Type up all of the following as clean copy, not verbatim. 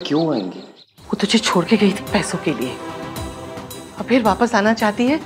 क्यों आएंगी? वो तुझे छोड़ के गई थी पैसों के लिए, और फिर वापस आना चाहती है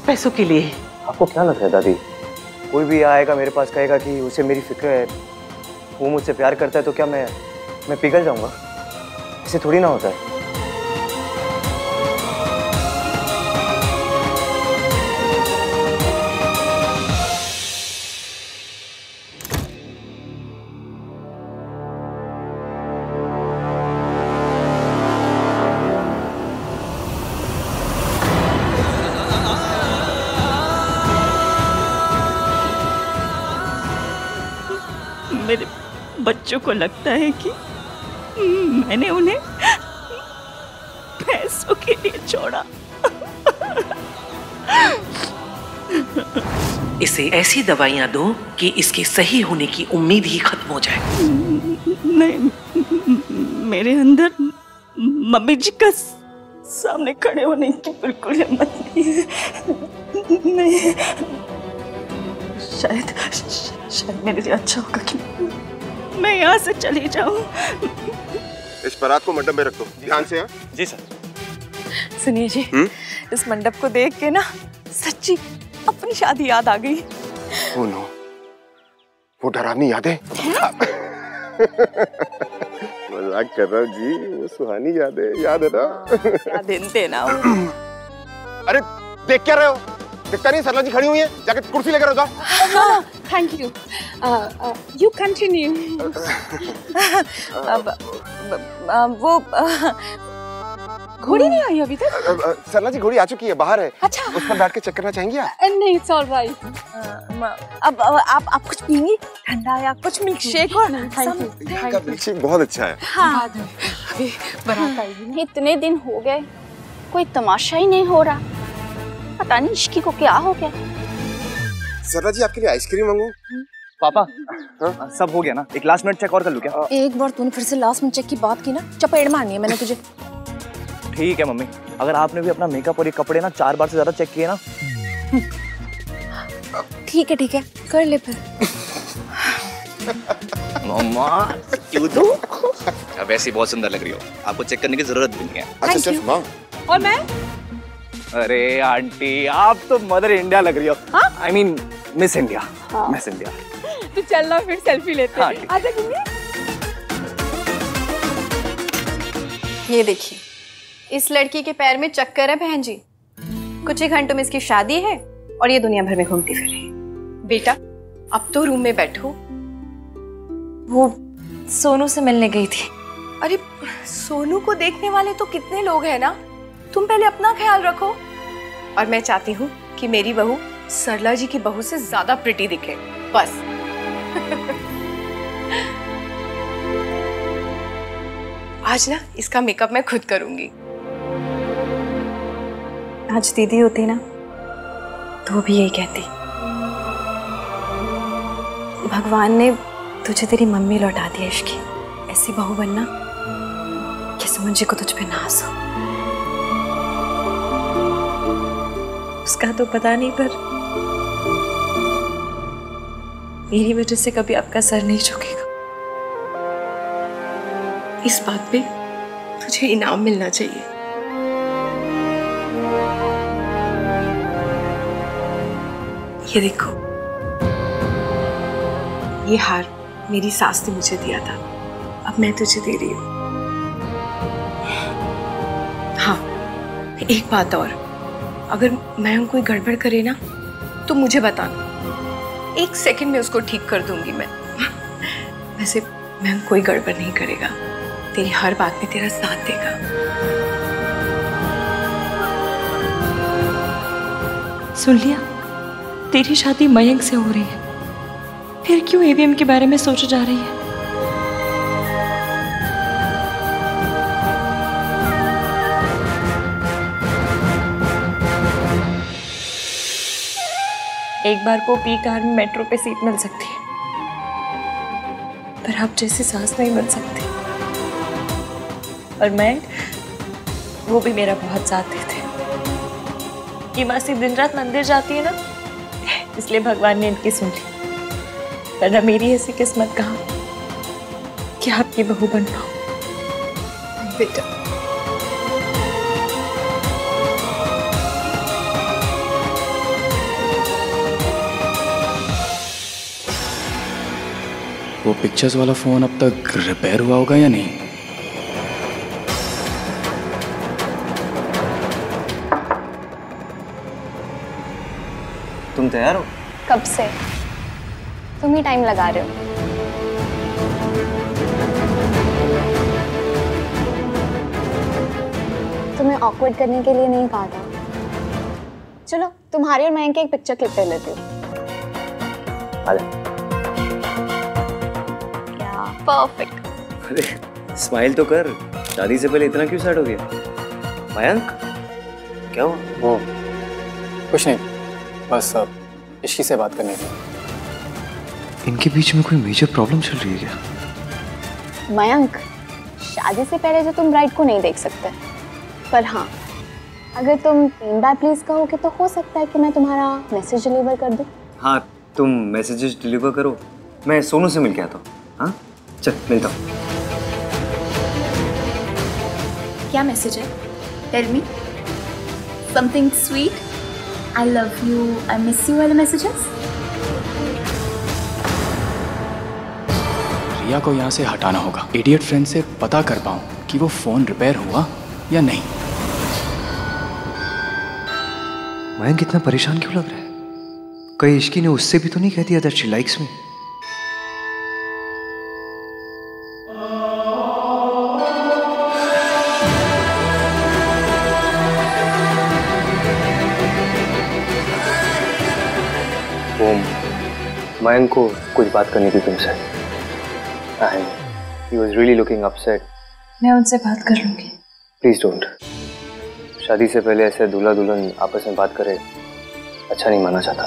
पैसों के लिए। आपको क्या लग रहा है दादी, कोई भी आएगा मेरे पास कहेगा कि उसे मेरी फिक्र है, वो मुझसे प्यार करता है, तो क्या मैं पिघल जाऊंगा? ऐसे थोड़ी ना होता है। मेरे बच्चों को लगता है कि मैंने उन्हें पैसों के लिए छोड़ा। इसे ऐसी दवाइयां दो कि इसके सही होने की उम्मीद ही खत्म हो जाए। नहीं, मेरे अंदर मम्मी जी का सामने खड़े होने की बिल्कुल हिम्मत नहीं है। नहीं, शायद मेरे लिए अच्छा होगा कि मैं यहाँ से चली जाऊँ। इस बारात को मंडप में रख दो, ध्यान से। हाँ जी सर। सुनिए जी, इस मंडप को देख के ना सच्ची अपनी शादी याद आ गई। ओह नो, वो डरावनी यादें। मजाक कर रहा हूँ जी, वो सुहानी यादें याद है ना? क्या दिन थे ना वो। अरे देख क्या रहे हो? दिखता नहीं सरला जी खड़ी हुई है, जाके कुर्सी लेकर जाओ। Thank you, you continue. वो घोड़ी नहीं आई अभी तक? सरला जी घोड़ी आ चुकी है, बाहर है। अच्छा, उस पर बैठ के चेक करना चाहेंगी आप? नहीं, इट्स ऑल राइट। अब आप कुछ पिएंगी, ठंडा या कुछ मिल्क शेक? और थैंक यू, मिल्क शेक बहुत अच्छा है। हाँ, अभी बारात आएगी। इतने दिन हो गए, कोई तमाशा ही नहीं हो रहा। पता नहीं इश्की को क्या हो गया। सरला जी आपके लिए आइसक्रीम मंगवाऊं? पापा, सब हो गया ना? एक लास्ट मिनट चेक और कर लूं क्या? एक बार तूने फिर से लास्ट मिनट चेक की बात की ना, चपेट मारनी है मैंने तुझे। ठीक है मम्मी, अगर आपने भी अपना मेकअप और ये कपड़े ना 4 बार से ज्यादा चेक किए ना। ठीक है, कर ले फिर। मम्मा क्यों तो? अब वैसे बहुत सुंदर लग रही हो, आपको चेक करने की जरूरत भी नहीं है। अच्छा सिर्फ माँ। और मैं? अरे आंटी, आप तो मदर इंडिया लग रही हो। I mean miss India. Miss India. तो चलना फिर सेल्फी लेते हैं। आजा किन्नी। ये देखिए, इस लड़की के पैर में चक्कर है बहन जी। कुछ ही घंटों में इसकी शादी है और ये दुनिया भर में घूमती फिर रही। बेटा, अब तो रूम में बैठो। वो सोनू से मिलने गई थी। अरे सोनू को देखने वाले तो कितने लोग हैं ना, तुम पहले अपना ख्याल रखो। और मैं चाहती हूँ कि मेरी बहू सरला जी की बहू से ज्यादा प्रिटी दिखे, बस। आज ना इसका मेकअप मैं खुद करूंगी। आज दीदी होती ना तो भी यही कहती, भगवान ने तुझे तेरी मम्मी लौटा दी इश्की। ऐसी बहू बनना कि सुमन जी को तुझ पे नाज हो। उसका तो पता नहीं, पर मेरी वजह से कभी आपका सर नहीं झुकेगा। इस बात पे तुझे इनाम मिलना चाहिए। ये देखो, ये हार मेरी सास ने मुझे दिया था, अब मैं तुझे दे रही हूँ। हाँ, एक बात और, अगर मैं कोई गड़बड़ करे ना तो मुझे बताना, 1 सेकंड में उसको ठीक कर दूंगी मैं। वैसे मैं कोई गड़बड़ नहीं करेगा, तेरी हर बात में तेरा साथ देगा। सुन लिया, तेरी शादी मयंक से हो रही है, फिर क्यों ईवीएम के बारे में सोचा जा रही है? एक बार को पी कार में मेट्रो पे सीट मिल सकती है, पर आप जैसी सास नहीं मिल सकती। और मैं, वो भी मेरा बहुत साथ देते। ये मासी दिन रात मंदिर जाती है ना, इसलिए भगवान ने इनकी सुन ली। वरना मेरी ऐसी किस्मत कहाँ कि आपकी बहू बन पाऊं। बेटा। वो पिक्चर्स वाला फोन अब तक रिपेयर हुआ होगा या नहीं? तुम तैयार हो? कब से? तुम ही टाइम लगा रहे हो। तुम्हें ऑकवर्ड करने के लिए नहीं कहा था। चलो तुम्हारी और मयंक की एक पिक्चर क्लिक कर लेती हूँ। क्या परफेक्ट। अरे स्माइल तो कर, शादी से पहले इतना क्यों सैड हो गया? मयंक क्या हुआ? वो कुछ नहीं, बस इश्की से बात करनी थी। इनके बीच में कोई मेजर प्रॉब्लम चल रही है क्या? मयंक, शादी से पहले तो तुम ब्राइड को नहीं देख सकते, पर हाँ अगर तुम 3 बार प्लीज कहोगे तो हो सकता है कि मैं तुम्हारा मैसेज डिलीवर कर दूं। हाँ तुम मैसेजेस डिलीवर करो, मैं सोनू से मिल के आता हूँ। हाँ चल मिलता हूँ। क्या मैसेज है? Tell me something sweet, I love you, I miss you वाले मैसेजेस। रिया को यहाँ से हटाना होगा। इडियट फ्रेंड से पता कर पाऊँ कि वो फोन रिपेयर हुआ या नहीं। मयंक इतना परेशान क्यों लग रहा है? कहीं इश्की ने उससे भी तो नहीं कह दिया that she likes me? Mayank को कुछ बात करनी थी तुमसे। He was really looking upset. मैं उनसे बात कर लूंगी। Please don't. शादी से पहले ऐसे दूल्हा दुल्हन आपस में बात करे अच्छा नहीं माना जाता,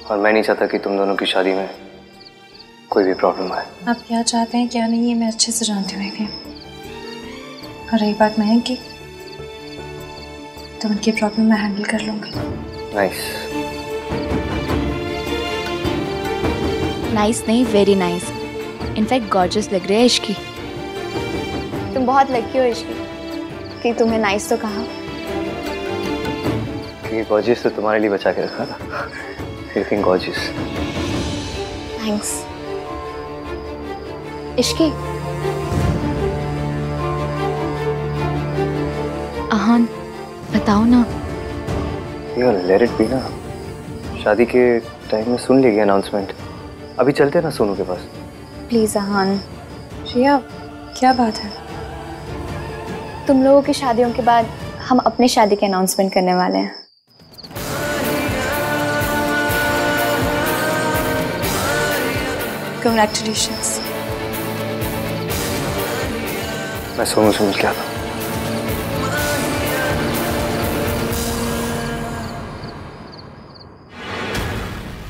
और मैं नहीं चाहता कि तुम दोनों की शादी में कोई भी प्रॉब्लम आए। आप क्या चाहते हैं क्या नहीं, ये मैं अच्छे से जानती हूँ। और रही बात मयंक की, तो उनकी प्रॉब्लम मैं हैंडल कर लूंगी। नाइस। नाइस नहीं, वेरी नाइस, इनफैक्ट गॉर्जियस लग रही है इश्की। तुम बहुत लकी हो इश्की कि तुम्हें नाइस तो कहा। क्योंकि गॉर्जियस तो तुम्हारे लिए बचा के रखा था। Looking gorgeous. थैंक्स इश्की। आहान बताओ ना। यार लेट इट बी ना, शादी के टाइम में सुन लेगी अनाउंसमेंट। अभी चलते ना सोनू के पास। प्लीज आहान। श्रेया क्या बात है? तुम लोगों की शादियों के बाद हम अपनी शादी की अनाउंसमेंट करने वाले हैं। Congratulations. मैं सोनू से मिल के आता हूँ।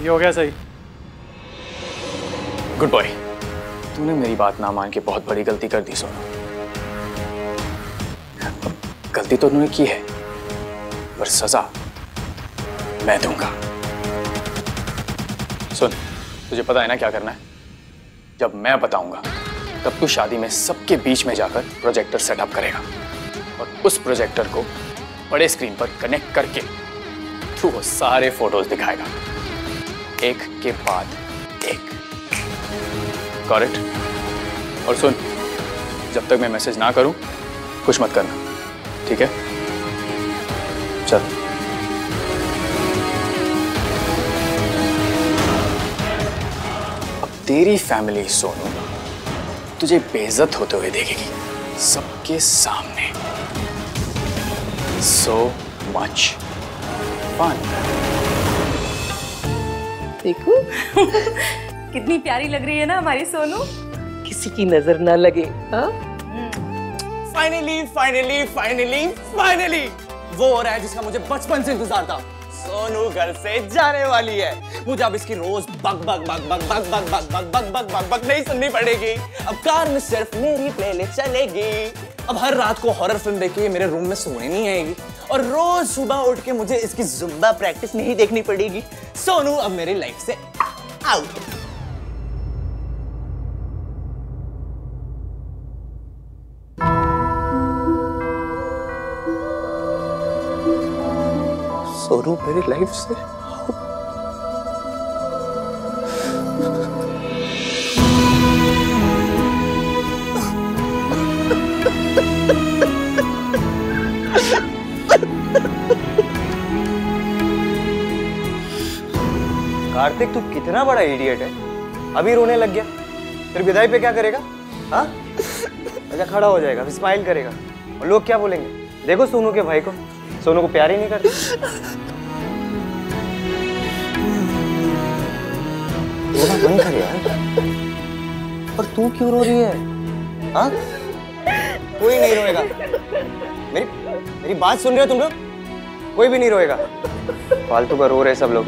ये हो गया सही। Good boy. तूने मेरी बात ना मान के बहुत बड़ी गलती कर दी सोनू। गलती तो उन्होंने की है, पर सजा मैं दूंगा। सुन, तुझे पता है ना क्या करना है? जब मैं बताऊंगा तब तू शादी में सबके बीच में जाकर प्रोजेक्टर सेटअप करेगा, और उस प्रोजेक्टर को बड़े स्क्रीन पर कनेक्ट करके तू वो सारे फोटोज दिखाएगा, एक के बाद एक। Got it? और सुन, जब तक मैं मैसेज ना करूं कुछ मत करना, ठीक है? चल। अब तेरी फैमिली सोनू तुझे बेइज्जत होते हुए देखेगी सबके सामने। So much fun. देखो कितनी प्यारी लग रही है ना हमारी सोनू। किसी की नजर ना लगे। हाँ? फाइनली फाइनली फाइनली फाइनली वो हो रहा है जिसका मुझे बचपन से इंतजार था। सोनू घर से जाने वाली है। मुझे अब इसकी रोज बग बग बग बग बग बग बग बग बग बग बग बग नहीं सुननी पड़ेगी। अब कार में सिर्फ मेरी प्लेलिस्ट चलेगी। अब हर रात को हॉरर फिल्म देख के मेरे रूम में सोने नहीं आएगी, और रोज सुबह उठ के मुझे इसकी जुम्बा प्रैक्टिस नहीं देखनी पड़ेगी। सोनू अब मेरी लाइफ से आउट। सोनू मेरी लाइफ से कार्तिक, तू कितना बड़ा इडियट है, अभी रोने लग गया, फिर विदाई पे क्या करेगा? हाँ, अच्छा खड़ा हो जाएगा, फिर स्माइल करेगा, और लोग क्या बोलेंगे? देखो सोनू के भाई को, सोनू को प्यार ही नहीं करते। रोना बंद कर यार। पर तू क्यों रो रही है? हाँ, कोई नहीं रोएगा। मेरी बात सुन रहे हो तुम लोग? कोई भी नहीं रोएगा। फालतू का रो रहे सब लोग।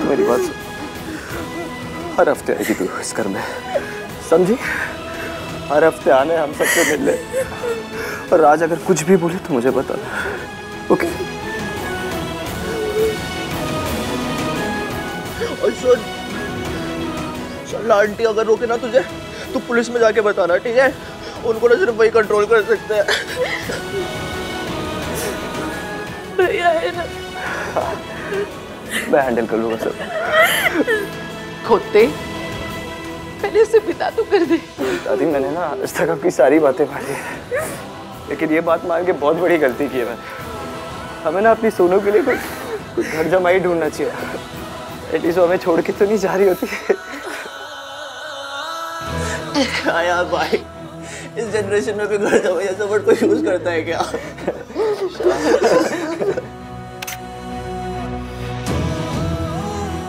मेरी बात सुन, हर हफ्ते आएगी तू इस घर में, समझी? हर हफ्ते आने, हम सबसे मिलने, और आज अगर कुछ भी बोले तो मुझे बता, ओके? और सुन आंटी अगर रोके ना तुझे तो पुलिस में जाके बताना, ठीक है? उनको ना सिर्फ वही कंट्रोल कर सकते हैं। भैया है ना, मैं हैंडल कर लूंगा सब। खोते पहले से पिता तो कर दे। दादी, मैंने ना आज तक आपकी सारी बातें मानी, लेकिन ये बात मान के बहुत बड़ी गलती की है मैंने। हमें ना अपनी सोनू के लिए कुछ घर जमाई ढूंढना चाहिए। एटलीस्ट वो हमें छोड़ के तो नहीं जा रही होती। हाँ यार भाई, इस जनरेशन में भी घर जमाई ऐसा वर्ड कोई यूज करता है क्या?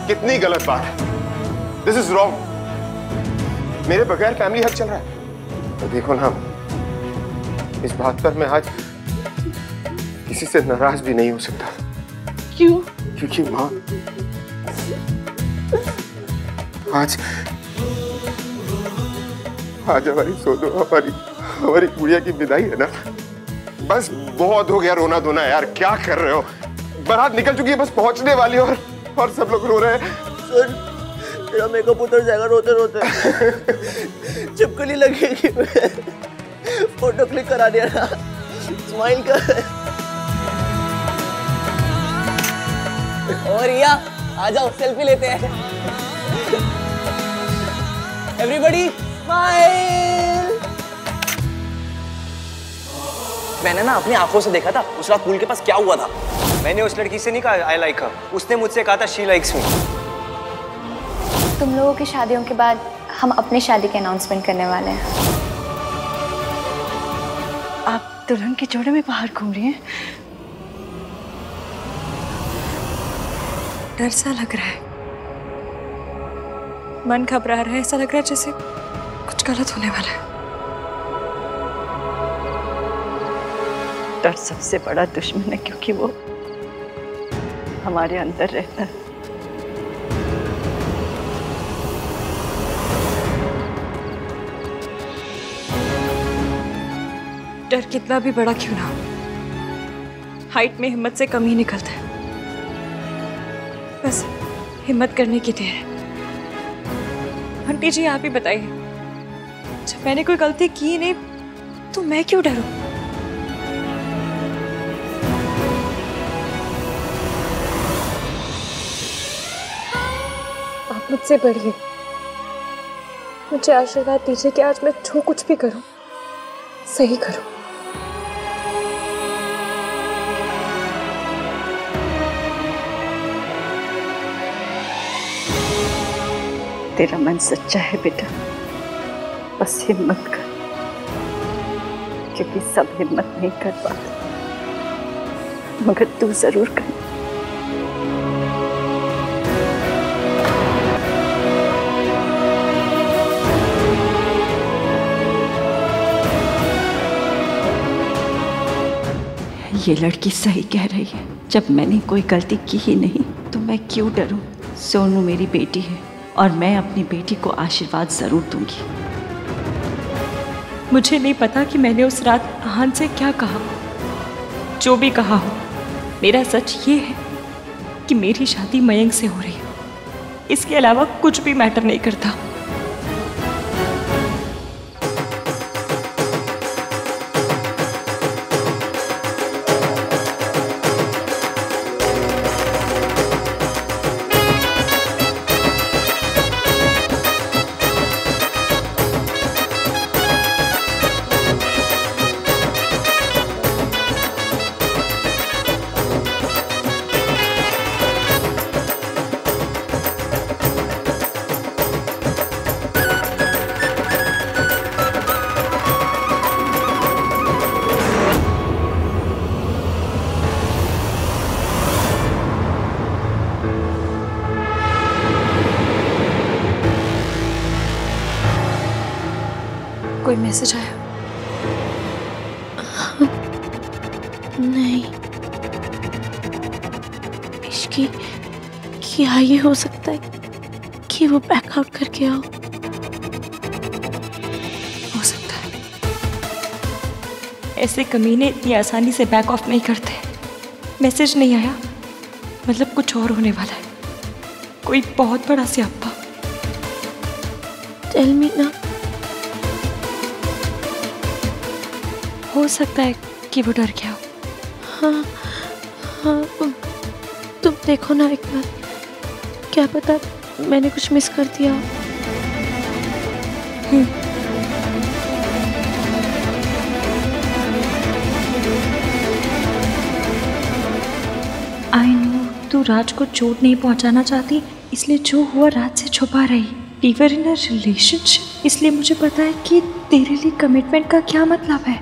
कितनी गलत बात है। This is wrong. मेरे बगैर फैमिली हक चल रहा है। तो देखो ना, इस बात पर मैं आज किसी से नाराज भी नहीं हो सकता। क्यों? क्योंकि माँ, आज हमारी सोनू, हमारी गुड़िया की विदाई है ना। बस बहुत हो गया रोना धोना यार, क्या कर रहे हो? बारात निकल चुकी है, बस पहुंचने वाली है, और सब लोग रो रहे हैं। सुन, तेरा मेकअप उतर जाएगा रोते रोते। चिपकली लगेगी। फोटो क्लिक करा दिया ना, स्माइल कर। और रिया, आ जाओ सेल्फी लेते हैं। Everybody smile. मैंने ना अपनी आंखों से देखा था उस रात पूल के पास क्या हुआ था। मैंने उस लड़की से नहीं कहा आई लाइक हर, उसने मुझसे कहा था शी लाइक्स मी। तुम लोगों की शादियों के बाद हम अपनी शादी के अनाउंसमेंट करने वाले हैं। आप दुल्हन के जोड़े में बाहर घूम रही हैं? डर सा लग रहा है, मन घबरा रहा है, ऐसा लग रहा है जैसे कुछ गलत होने वाला है। डर सबसे बड़ा दुश्मन है, क्योंकि वो हमारे अंदर रहता है। डर कितना भी बड़ा क्यों ना हो, हाइट में हिम्मत से कम ही निकलता है। बस हिम्मत करने की देर है। आंटी जी आप ही बताइए, जब मैंने कोई गलती की नहीं तो मैं क्यों डरूं? आप मुझसे बढ़िए, मुझे आशीर्वाद दीजिए कि आज मैं जो कुछ भी करूं सही करूं। तेरा मन सच्चा है बेटा, बस हिम्मत कर, क्योंकि सब हिम्मत नहीं कर पाते, मगर तू जरूर कर। ये लड़की सही कह रही है, जब मैंने कोई गलती की ही नहीं तो मैं क्यों डरूं। सोनू मेरी बेटी है और मैं अपनी बेटी को आशीर्वाद जरूर दूंगी। मुझे नहीं पता कि मैंने उस रात आहान से क्या कहा। जो भी कहा हो, मेरा सच ये है कि मेरी शादी मयंक से हो रही है। इसके अलावा कुछ भी मैटर नहीं करता। कोई मैसेज आया? नहीं, इश्की क्या ये हो सकता है कि वो बैकआउट करके आओ? हो सकता है। ऐसे कमीने इतनी आसानी से बैक ऑफ नहीं करते। मैसेज नहीं आया मतलब कुछ और होने वाला है, कोई बहुत बड़ा स्यापा। टेल मी ना। हो सकता है कि वो डर गया हो। हाँ हाँ, तुम देखो ना एक बार, क्या पता मैंने कुछ मिस कर दिया हो। आई नो तू राज को चोट नहीं पहुंचाना चाहती, इसलिए जो हुआ राज से छुपा रही। We were in a relationship, इसलिए मुझे पता है कि तेरे लिए कमिटमेंट का क्या मतलब है।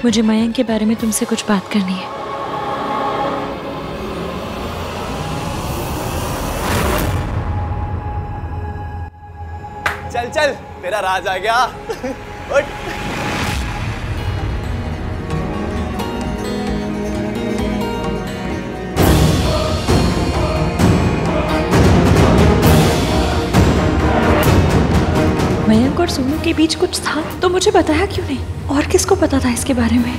मुझे मयंक के बारे में तुमसे कुछ बात करनी है। चल चल, तेरा राज आ गया। उठ। मयंक और सोनू के बीच कुछ था तो मुझे बताया क्यों नहीं? और किसको पता था इसके बारे में?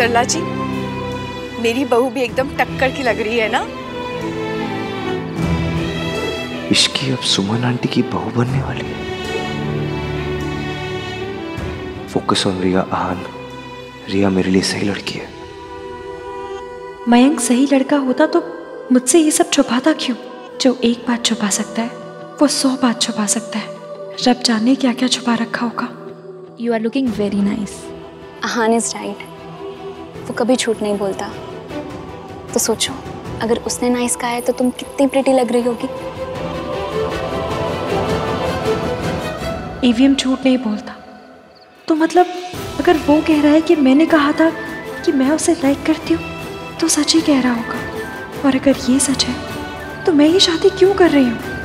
सरला जी, मेरी बहू भी एकदम टक्कर की लग रही है ना? इसकी अब सुमन आंटी की बहू बनने वाली है। फोकस ऑन रिया आहान। रिया मेरे लिए सही लड़की है। मयंक सही लड़का होता तो मुझसे ये सब छुपाता क्यों? जो एक बात छुपा सकता है वो 100 बात छुपा सकता है। रब जाने क्या क्या छुपा रखा होगा। You are looking very nice. Aahan is right, वो कभी झूठ नहीं बोलता। तो सोचो, अगर उसने नाइस कहा है तो तुम कितनी प्रिटी लग रही होगी। ईवीएम झूठ नहीं बोलता, तो मतलब अगर वो कह रहा है कि मैंने कहा था कि मैं उसे लाइक करती हूँ तो सच ही कह रहा होगा। और अगर ये सच है तो मैं ये शादी क्यों कर रही हूँ?